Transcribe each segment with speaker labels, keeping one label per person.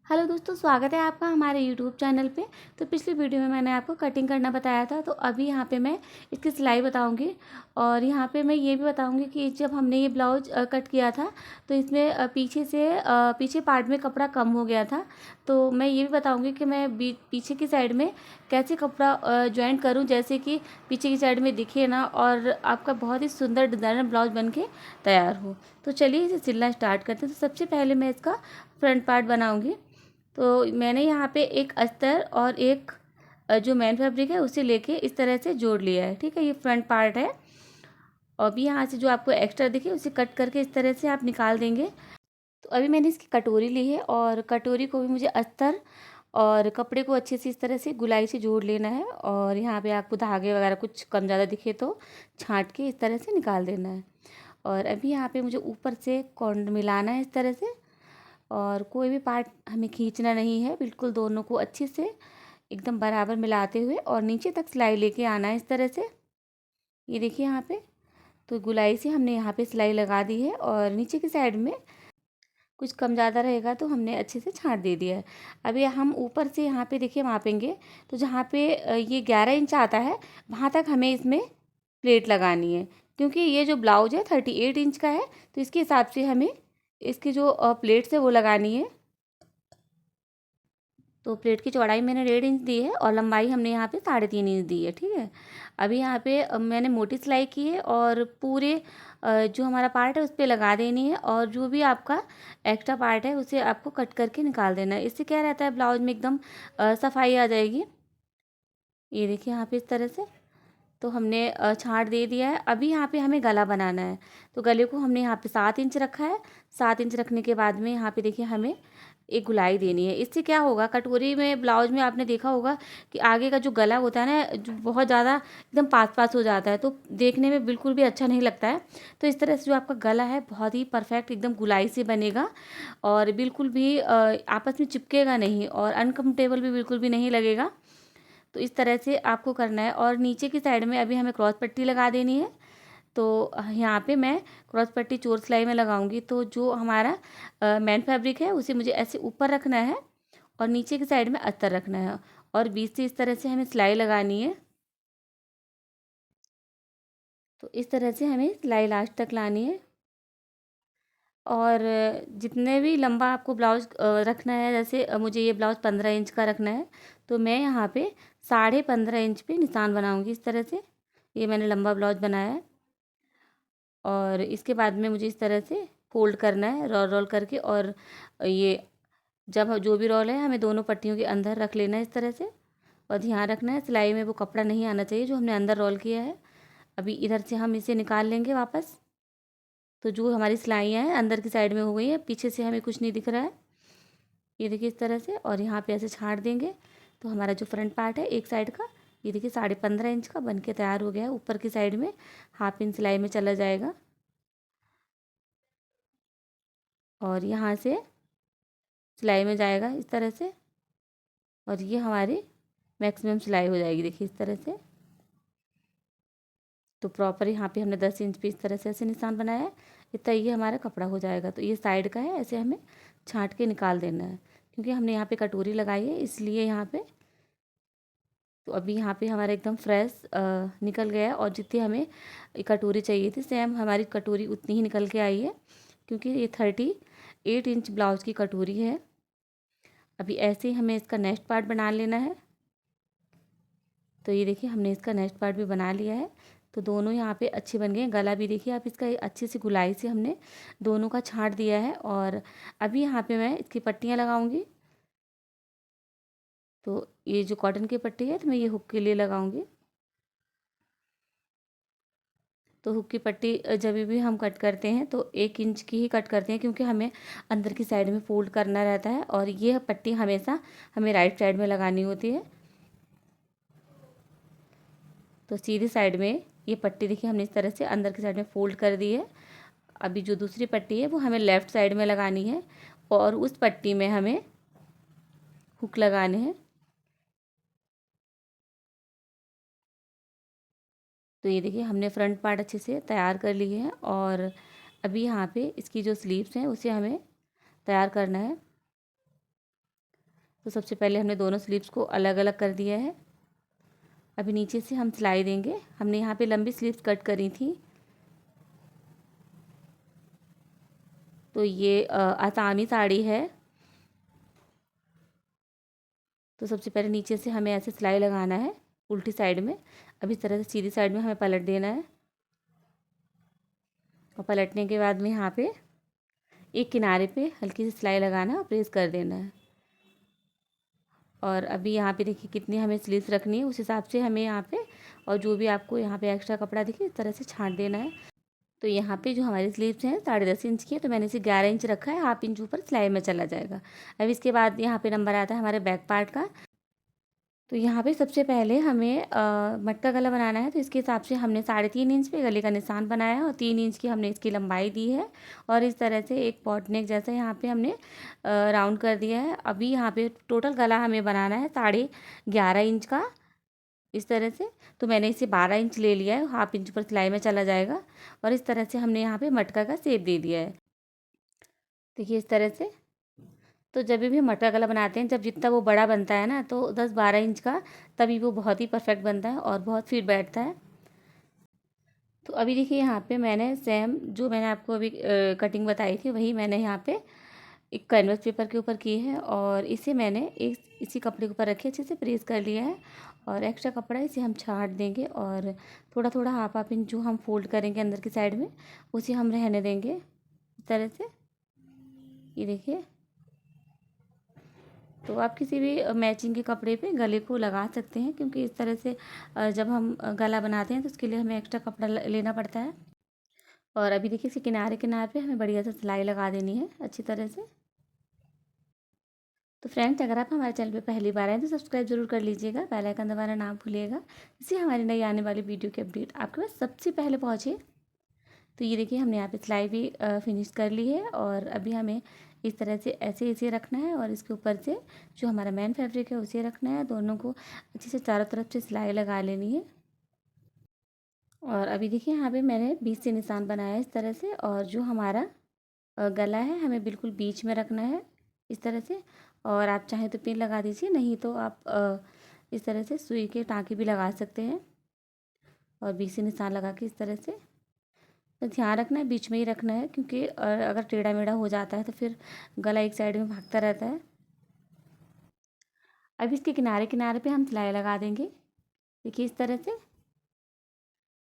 Speaker 1: Hello दोस्तों, स्वागत है आपका हमारे यूट्यूब चैनल पे। तो पिछली वीडियो में मैंने आपको कटिंग करना बताया था, तो अभी यहाँ पे मैं इसकी सिलाई बताऊंगी। और यहाँ पे मैं ये भी बताऊंगी कि जब हमने ये ब्लाउज कट किया था तो इसमें पीछे पार्ट में कपड़ा कम हो गया था। तो मैं ये भी बताऊंगी कि मैं पीछे की साइड में कैसे कपड़ा ज्वाइंट करूँ, जैसे कि पीछे की साइड में दिखे ना और आपका बहुत ही सुंदर डिज़ाइनर ब्लाउज बन के तैयार हो। तो चलिए इसे सिलना स्टार्ट करते हैं। तो सबसे पहले मैं इसका फ्रंट पार्ट बनाऊँगी। तो मैंने यहाँ पे एक अस्तर और एक जो मेन फैब्रिक है उसे लेके इस तरह से जोड़ लिया है। ठीक है, ये फ्रंट पार्ट है। और अभी यहाँ से जो आपको एक्स्ट्रा दिखे उसे कट करके इस तरह से आप निकाल देंगे। तो अभी मैंने इसकी कटोरी ली है और कटोरी को भी मुझे अस्तर और कपड़े को अच्छे से इस तरह से गुलाई से जोड़ लेना है। और यहाँ पे आपको धागे वगैरह कुछ कम ज़्यादा दिखे तो छाँट के इस तरह से निकाल देना है। और अभी यहाँ पे मुझे ऊपर से कॉर्नर मिलाना है इस तरह से। और कोई भी पार्ट हमें खींचना नहीं है, बिल्कुल दोनों को अच्छे से एकदम बराबर मिलाते हुए और नीचे तक सिलाई लेके आना है इस तरह से। ये देखिए यहाँ पे तो गुलाई से हमने यहाँ पे सिलाई लगा दी है और नीचे की साइड में कुछ कम ज़्यादा रहेगा तो हमने अच्छे से छाँट दे दिया है। अभी हम ऊपर से यहाँ पे देखिए मापेंगे, तो जहाँ पे ये 11 इंच आता है वहाँ तक हमें इसमें प्लेट लगानी है। क्योंकि ये जो ब्लाउज है 38 इंच का है, तो इसके हिसाब से हमें इसकी जो प्लेट्स है वो लगानी है। तो प्लेट की चौड़ाई मैंने 1.5 इंच दी है और लंबाई हमने यहाँ पे 3.5 इंच दी है। ठीक है, अभी यहाँ पे मैंने मोटी सिलाई की है और पूरे जो हमारा पार्ट है उस पर लगा देनी है। और जो भी आपका एक्स्ट्रा पार्ट है उसे आपको कट करके निकाल देना है। इससे क्या रहता है, ब्लाउज में एकदम सफाई आ जाएगी। ये देखिए यहाँ पे इस तरह से तो हमने छाँट दे दिया है। अभी यहाँ पे हमें गला बनाना है। तो गले को हमने यहाँ पे 7 इंच रखा है। 7 इंच रखने के बाद में यहाँ पे देखिए हमें एक गुलाई देनी है। इससे क्या होगा, कटोरी में ब्लाउज में आपने देखा होगा कि आगे का जो गला होता है ना, जो बहुत ज़्यादा एकदम पास पास हो जाता है, तो देखने में बिल्कुल भी अच्छा नहीं लगता है। तो इस तरह से जो आपका गला है बहुत ही परफेक्ट एकदम गुलाई से बनेगा और बिल्कुल भी आपस में चिपकेगा नहीं और अनकम्फर्टेबल भी बिल्कुल भी नहीं लगेगा। तो इस तरह से आपको करना है। और नीचे की साइड में अभी हमें क्रॉस पट्टी लगा देनी है। तो यहाँ पे मैं क्रॉस पट्टी चोर सिलाई में लगाऊंगी। तो जो हमारा मेन फैब्रिक है उसे मुझे ऐसे ऊपर रखना है और नीचे की साइड में अस्तर रखना है और बीच से इस तरह से हमें सिलाई लगानी है। तो इस तरह से हमें सिलाई लास्ट तक लानी है। और जितने भी लंबा आपको ब्लाउज रखना है, जैसे मुझे ये ब्लाउज 15 इंच का रखना है, तो मैं यहाँ पे 15.5 इंच पे निशान बनाऊंगी इस तरह से। ये मैंने लंबा ब्लाउज बनाया है। और इसके बाद में मुझे इस तरह से फोल्ड करना है रोल रोल करके। और ये जब जो भी रोल है हमें दोनों पट्टियों के अंदर रख लेना है इस तरह से। और ध्यान रखना है सिलाई में वो कपड़ा नहीं आना चाहिए जो हमने अंदर रोल किया है। अभी इधर से हम इसे निकाल लेंगे वापस। तो जो हमारी सिलाइयाँ हैं अंदर की साइड में हो गई है, पीछे से हमें कुछ नहीं दिख रहा है। ये देखिए इस तरह से और यहाँ पे ऐसे छाँट देंगे। तो हमारा जो फ्रंट पार्ट है एक साइड का, ये देखिए 15.5 इंच का बन के तैयार हो गया है। ऊपर की साइड में 1/2 इंच सिलाई में चला जाएगा और यहाँ से सिलाई में जाएगा इस तरह से। और ये हमारी मैक्सिमम सिलाई हो जाएगी, देखिए इस तरह से। तो प्रॉपर यहाँ पे हमने 10 इंच पे इस तरह से ऐसे निशान बनाया है। इतना ये हमारा कपड़ा हो जाएगा। तो ये साइड का है, ऐसे हमें छाँट के निकाल देना है क्योंकि हमने यहाँ पे कटोरी लगाई है इसलिए यहाँ पे। तो अभी यहाँ पे हमारा एकदम फ्रेश निकल गया है और जितनी हमें कटोरी चाहिए थी सेम हमारी कटोरी उतनी ही निकल के आई है, क्योंकि ये 38 इंच ब्लाउज की कटोरी है। अभी ऐसे ही हमें इसका नेक्स्ट पार्ट बना लेना है। तो ये देखिए हमने इसका नेक्स्ट पार्ट भी बना लिया है। तो दोनों यहाँ पे अच्छे बन गए। गला भी देखिए आप इसका अच्छे से गुलाई से हमने दोनों का छाँट दिया है। और अभी यहाँ पे मैं इसकी पट्टियाँ लगाऊंगी। तो ये जो कॉटन की पट्टी है तो मैं ये हुक के लिए लगाऊंगी। तो हुक की पट्टी जब भी हम कट करते हैं तो 1 इंच की ही कट करते हैं, क्योंकि हमें अंदर की साइड में फोल्ड करना रहता है और ये पट्टी हमेशा हमें राइट साइड में लगानी होती है। तो सीधी साइड में ये पट्टी देखिए हमने इस तरह से अंदर की साइड में फोल्ड कर दी है। अभी जो दूसरी पट्टी है वो हमें लेफ़्ट साइड में लगानी है और उस पट्टी में हमें हुक लगाने हैं। तो ये देखिए हमने फ्रंट पार्ट अच्छे से तैयार कर लिए हैं और अभी यहाँ पे इसकी जो स्लीव्स हैं उसे हमें तैयार करना है। तो सबसे पहले हमने दोनों स्लीव्स को अलग अलग कर दिया है। अभी नीचे से हम सिलाई देंगे। हमने यहाँ पे लंबी स्लीव्स कट करी थी, तो ये आसामी साड़ी है। तो सबसे पहले नीचे से हमें ऐसे सिलाई लगाना है उल्टी साइड में। अब इस तरह से सीधी साइड में हमें पलट देना है, और पलटने के बाद में यहाँ पे एक किनारे पे हल्की सी सिलाई लगाना है और प्रेस कर देना है। और अभी यहाँ पे देखिए कितनी हमें स्लीव्स रखनी है, उस हिसाब से हमें यहाँ पे, और जो भी आपको यहाँ पे एक्स्ट्रा कपड़ा दिखे इस तरह से छांट देना है। तो यहाँ पे जो हमारी स्लीव्स हैं 10.5 इंच की है, तो मैंने इसे 11 इंच रखा है, हाफ इंच ऊपर सिलाई में चला जाएगा। अब इसके बाद यहाँ पे नंबर आता है हमारे बैक पार्ट का। तो यहाँ पे सबसे पहले हमें मटका गला बनाना है, तो इसके हिसाब से हमने 3.5 इंच पे गले का निशान बनाया है और 3 इंच की हमने इसकी लंबाई दी है, और इस तरह से एक पॉट नेक जैसा यहाँ पे हमने राउंड कर दिया है। अभी यहाँ पे टोटल गला हमें बनाना है 11.5 इंच का, इस तरह से। तो मैंने इसे 12 इंच ले लिया है, हाफ इंच पर सिलाई में चला जाएगा, और इस तरह से हमने यहाँ पे मटका का शेप दे दिया है। देखिए इस तरह से। तो जब भी हम मटका गला बनाते हैं, जब जितना वो बड़ा बनता है ना, तो 10-12 इंच का, तभी वो बहुत ही परफेक्ट बनता है और बहुत फिट बैठता है। तो अभी देखिए यहाँ पे मैंने सेम जो मैंने आपको अभी कटिंग बताई थी, वही मैंने यहाँ पे एक कैनवस पेपर के ऊपर की है, और इसे मैंने एक इसी कपड़े के ऊपर रखे अच्छे से प्रेस कर लिया है। और एक्स्ट्रा कपड़ा इसे हम छाट देंगे, और थोड़ा थोड़ा हाफ हाफ इंच जो हम फोल्ड करेंगे अंदर की साइड में, उसे हम रहने देंगे इस तरह से। ये देखिए। तो आप किसी भी मैचिंग के कपड़े पे गले को लगा सकते हैं, क्योंकि इस तरह से जब हम गला बनाते हैं तो उसके लिए हमें एक्स्ट्रा कपड़ा लेना पड़ता है। और अभी देखिए इसी किनारे किनारे पे हमें बढ़िया से सिलाई लगा देनी है अच्छी तरह से। तो फ्रेंड्स, अगर आप हमारे चैनल पे पहली बार आए तो सब्सक्राइब जरूर कर लीजिएगा, बेल आइकन दबाना ना भूलिएगा, इससे हमारी नई आने वाली वीडियो की अपडेट आपके पास सबसे पहले पहुँचे। तो ये देखिए हमने यहाँ पे सिलाई भी फिनिश कर ली है, और अभी हमें इस तरह से ऐसे इसे रखना है, और इसके ऊपर से जो हमारा मेन फैब्रिक है उसे रखना है। दोनों को अच्छे से चारों तरफ से सिलाई लगा लेनी है। और अभी देखिए यहाँ पे मैंने बीच से निशान बनाया है इस तरह से, और जो हमारा गला है हमें बिल्कुल बीच में रखना है इस तरह से। और आप चाहें तो पिन लगा दीजिए, नहीं तो आप इस तरह से सुई के टाँके भी लगा सकते हैं, और बीच से निशान लगा के इस तरह से। तो ध्यान रखना है बीच में ही रखना है, क्योंकि अगर टेढ़ा मेढ़ा हो जाता है तो फिर गला एक साइड में भागता रहता है। अब इसके किनारे किनारे पे हम सिलाई लगा देंगे, देखिए इस तरह से।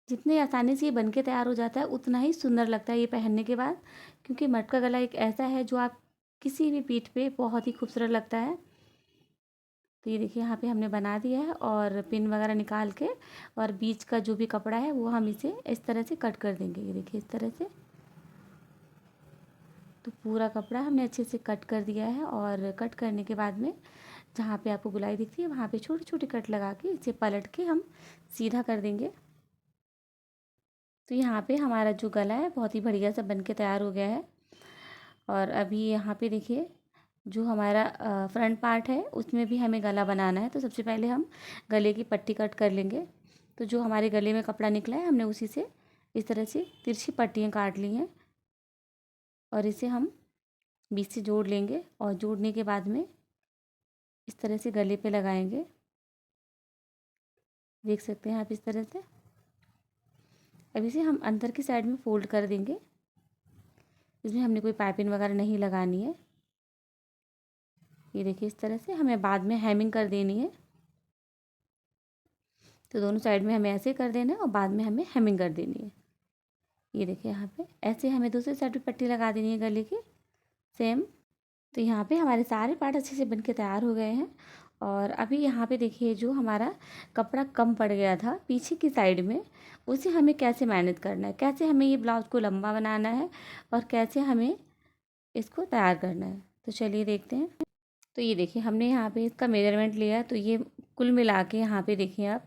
Speaker 1: जितनी आसानी से ये बन के तैयार हो जाता है उतना ही सुंदर लगता है ये पहनने के बाद, क्योंकि मटका गला एक ऐसा है जो आप किसी भी पीठ पे बहुत ही खूबसूरत लगता है। तो ये देखिए यहाँ पे हमने बना दिया है, और पिन वगैरह निकाल के और बीच का जो भी कपड़ा है वो हम इसे इस तरह से कट कर देंगे। ये देखिए इस तरह से। तो पूरा कपड़ा हमने अच्छे से कट कर दिया है, और कट करने के बाद में जहाँ पे आपको गुलाई दिखती है वहाँ पे छोटी छोटी कट लगा के इसे पलट के हम सीधा कर देंगे। तो यहाँ पे हमारा जो गला है बहुत ही बढ़िया सा बन के तैयार हो गया है। और अभी यहाँ पे देखिए जो हमारा फ्रंट पार्ट है उसमें भी हमें गला बनाना है। तो सबसे पहले हम गले की पट्टी कट कर लेंगे। तो जो हमारे गले में कपड़ा निकला है हमने उसी से इस तरह से तिरछी पट्टियाँ काट ली हैं, और इसे हम बीच से जोड़ लेंगे, और जोड़ने के बाद में इस तरह से गले पे लगाएंगे। देख सकते हैं आप इस तरह से। अब इसे हम अंदर की साइड में फोल्ड कर देंगे। इसमें हमने कोई पाइपिंग वगैरह नहीं लगानी है। ये देखिए इस तरह से हमें बाद में हेमिंग कर देनी है। तो दोनों साइड में हमें ऐसे कर देना है, और बाद में हमें हेमिंग कर देनी है। ये देखिए यहाँ पे ऐसे हमें दूसरी साइड पे पट्टी लगा देनी है गले की सेम। तो यहाँ पे हमारे सारे पार्ट अच्छे से बन के तैयार हो गए हैं। और अभी यहाँ पे देखिए जो हमारा कपड़ा कम पड़ गया था पीछे की साइड में, उसे हमें कैसे मैनेज करना है, कैसे हमें ये ब्लाउज़ को लंबा बनाना है, और कैसे हमें इसको तैयार करना है। तो चलिए देखते हैं। तो ये देखिए हमने यहाँ पे इसका मेजरमेंट लिया है। तो ये कुल मिला के यहाँ पे देखिए आप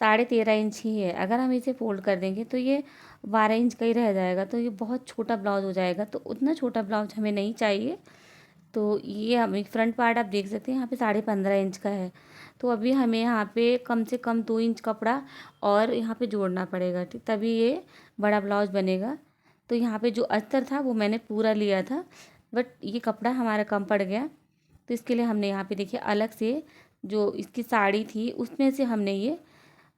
Speaker 1: 13.5 इंच ही है। अगर हम इसे फोल्ड कर देंगे तो ये 12 इंच का ही रह जाएगा, तो ये बहुत छोटा ब्लाउज़ हो जाएगा। तो उतना छोटा ब्लाउज हमें नहीं चाहिए। तो ये हमें फ्रंट पार्ट आप देख सकते हैं यहाँ पे 15.5 इंच का है। तो अभी हमें यहाँ पे कम से कम 2 इंच कपड़ा और यहाँ पे जोड़ना पड़ेगा, ठीक, तभी ये बड़ा ब्लाउज बनेगा। तो यहाँ पे जो अस्तर था वो मैंने पूरा लिया था, बट ये कपड़ा हमारा कम पड़ गया। तो इसके लिए हमने यहाँ पे देखिए अलग से जो इसकी साड़ी थी उसमें से हमने ये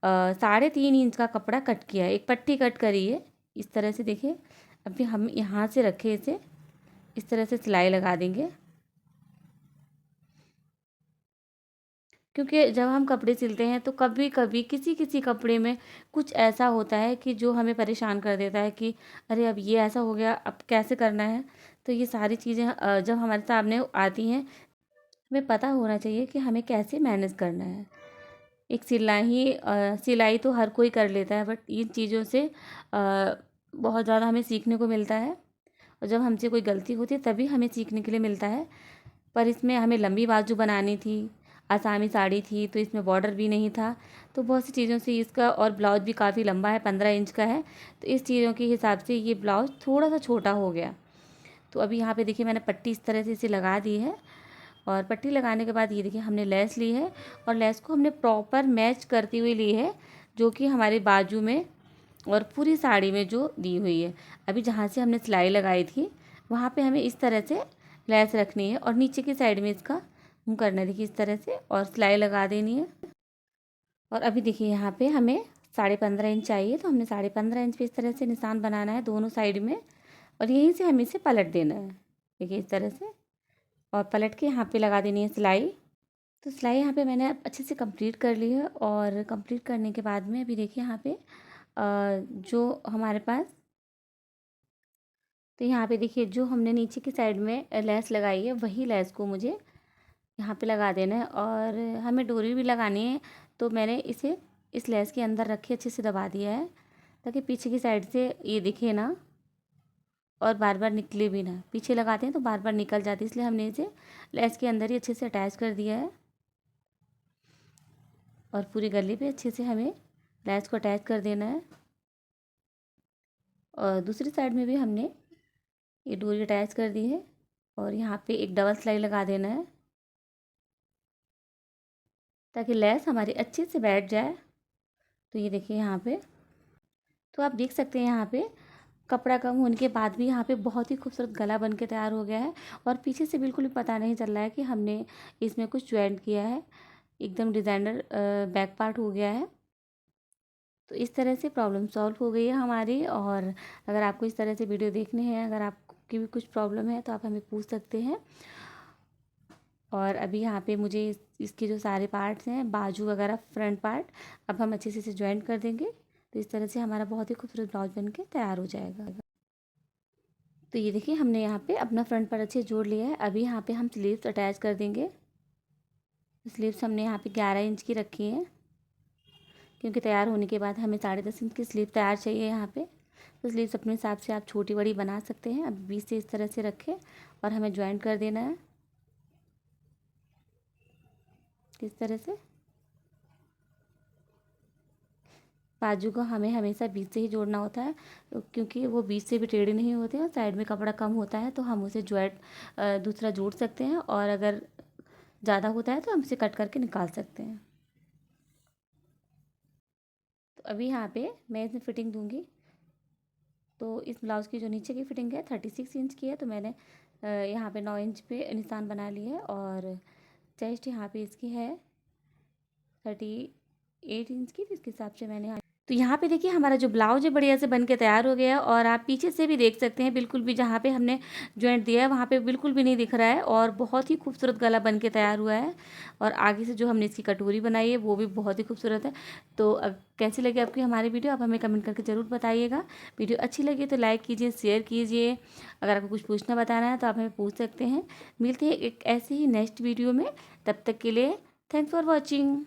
Speaker 1: 3.5 इंच का कपड़ा कट किया है, एक पट्टी कट करी है इस तरह से। देखिए अभी हम यहाँ से रखे इसे, इस तरह से सिलाई लगा देंगे, क्योंकि जब हम कपड़े सिलते हैं तो कभी कभी किसी किसी कपड़े में कुछ ऐसा होता है कि जो हमें परेशान कर देता है कि अरे अब ये ऐसा हो गया, अब कैसे करना है। तो ये सारी चीज़ें जब हमारे सामने आती हैं, हमें पता होना चाहिए कि हमें कैसे मैनेज करना है। एक सिलाई तो हर कोई कर लेता है, बट इन चीज़ों से बहुत ज़्यादा हमें सीखने को मिलता है, और जब हमसे कोई गलती होती है तभी हमें सीखने के लिए मिलता है। पर इसमें हमें लंबी बाजू बनानी थी, आसामी साड़ी थी, तो इसमें बॉर्डर भी नहीं था, तो बहुत सी चीज़ों से इसका, और ब्लाउज भी काफ़ी लंबा है, 15 इंच का है, तो इस चीज़ों के हिसाब से ये ब्लाउज थोड़ा सा छोटा हो गया। तो अभी यहाँ पे देखिए मैंने पट्टी इस तरह से इसे लगा दी है, और पट्टी लगाने के बाद ये देखिए हमने लेस ली है, और लेस को हमने प्रॉपर मैच करती हुई ली है, जो कि हमारे बाजू में और पूरी साड़ी में जो दी हुई है। अभी जहाँ से हमने सिलाई लगाई थी वहाँ पे हमें इस तरह से लेस रखनी है, और नीचे की साइड में इसका करना है, देखिए इस तरह से, और सिलाई लगा देनी है। और अभी देखिए यहाँ पे हमें 15.5 इंच चाहिए, तो हमने 15.5 इंच पे इस तरह से निशान बनाना है दोनों साइड में, और यहीं से हमें इसे पलट देना है, देखिए इस तरह से, और पलट के यहाँ पे लगा देनी है सिलाई। तो सिलाई यहाँ पे मैंने अच्छे से कंप्लीट कर ली है, और कंप्लीट करने के बाद में अभी देखिए यहाँ पे जो हमारे पास, तो यहाँ पे देखिए जो हमने नीचे की साइड में लेस लगाई है वही लेस को मुझे यहाँ पे लगा देना है, और हमें डोरी भी लगानी है। तो मैंने इसे इस लेस के अंदर रख के अच्छे से दबा दिया है, ताकि पीछे की साइड से ये दिखे ना, और बार बार निकले भी ना। पीछे लगाते हैं तो बार बार निकल जाती है, इसलिए हमने इसे लेस के अंदर ही अच्छे से अटैच कर दिया है, और पूरी गले पे अच्छे से हमें लेस को अटैच कर देना है। और दूसरी साइड में भी हमने ये डोरी अटैच कर दी है, और यहाँ पे एक डबल सिलाई लगा देना है, ताकि लेस हमारी अच्छे से बैठ जाए। तो ये देखिए यहाँ पे, तो आप देख सकते हैं यहाँ पे कपड़ा कम होने के बाद भी यहाँ पे बहुत ही खूबसूरत गला बन के तैयार हो गया है, और पीछे से बिल्कुल भी पता नहीं चल रहा है कि हमने इसमें कुछ ज्वाइंट किया है, एकदम डिज़ाइनर बैक पार्ट हो गया है। तो इस तरह से प्रॉब्लम सॉल्व हो गई है हमारी। और अगर आपको इस तरह से वीडियो देखने हैं, अगर आपकी भी कुछ प्रॉब्लम है तो आप हमें पूछ सकते हैं। और अभी यहाँ पे मुझे इसके जो सारे पार्ट्स हैं, बाजू वगैरह फ्रंट पार्ट, अब हम अच्छे से इसे ज्वाइंट कर देंगे, तो इस तरह से हमारा बहुत ही खूबसूरत ब्लाउज बन के तैयार हो जाएगा। तो ये देखिए हमने यहाँ पे अपना फ्रंट पार्ट अच्छे जोड़ लिया है। अभी यहाँ पे हम स्लीव्स अटैच कर देंगे। स्लीव्स हमने यहाँ पे 11 इंच की रखी है, क्योंकि तैयार होने के बाद हमें 10.5 इंच की स्लीव तैयार चाहिए यहाँ पे। तो स्लीव्स अपने हिसाब से आप छोटी बड़ी बना सकते हैं। अब बीच से इस तरह से रखें, और हमें ज्वाइंट कर देना है इस तरह से। बाजू को हमें हमेशा बीच से ही जोड़ना होता है, क्योंकि वो बीच से भी टेढ़े नहीं होते हैं। साइड में कपड़ा कम होता है तो हम उसे ज्वाइंट दूसरा जोड़ सकते हैं, और अगर ज़्यादा होता है तो हम इसे कट करके निकाल सकते हैं। तो अभी यहाँ पे मैं इसमें फ़िटिंग दूँगी। तो इस ब्लाउज़ की जो नीचे की फ़िटिंग है 36 इंच की है, तो मैंने यहाँ पे 9 इंच पे निशान बना लिए है, और चेस्ट यहाँ पे इसकी है 38 इंच की, तो इसके हिसाब से मैंने, तो यहाँ पे देखिए हमारा जो ब्लाउज है बढ़िया से बन के तैयार हो गया है। और आप पीछे से भी देख सकते हैं, बिल्कुल भी जहाँ पे हमने जॉइंट दिया है वहाँ पे बिल्कुल भी नहीं दिख रहा है, और बहुत ही खूबसूरत गला बन के तैयार हुआ है। और आगे से जो हमने इसकी कटोरी बनाई है वो भी बहुत ही खूबसूरत है। तो कैसी लगी आपकी हमारी वीडियो, आप हमें कमेंट करके ज़रूर बताइएगा। वीडियो अच्छी लगी तो लाइक कीजिए, शेयर कीजिए। अगर आपको कुछ पूछना बताना है तो आप हमें पूछ सकते हैं। मिलते हैं एक ऐसे ही नेक्स्ट वीडियो में, तब तक के लिए थैंक्स फॉर वॉचिंग।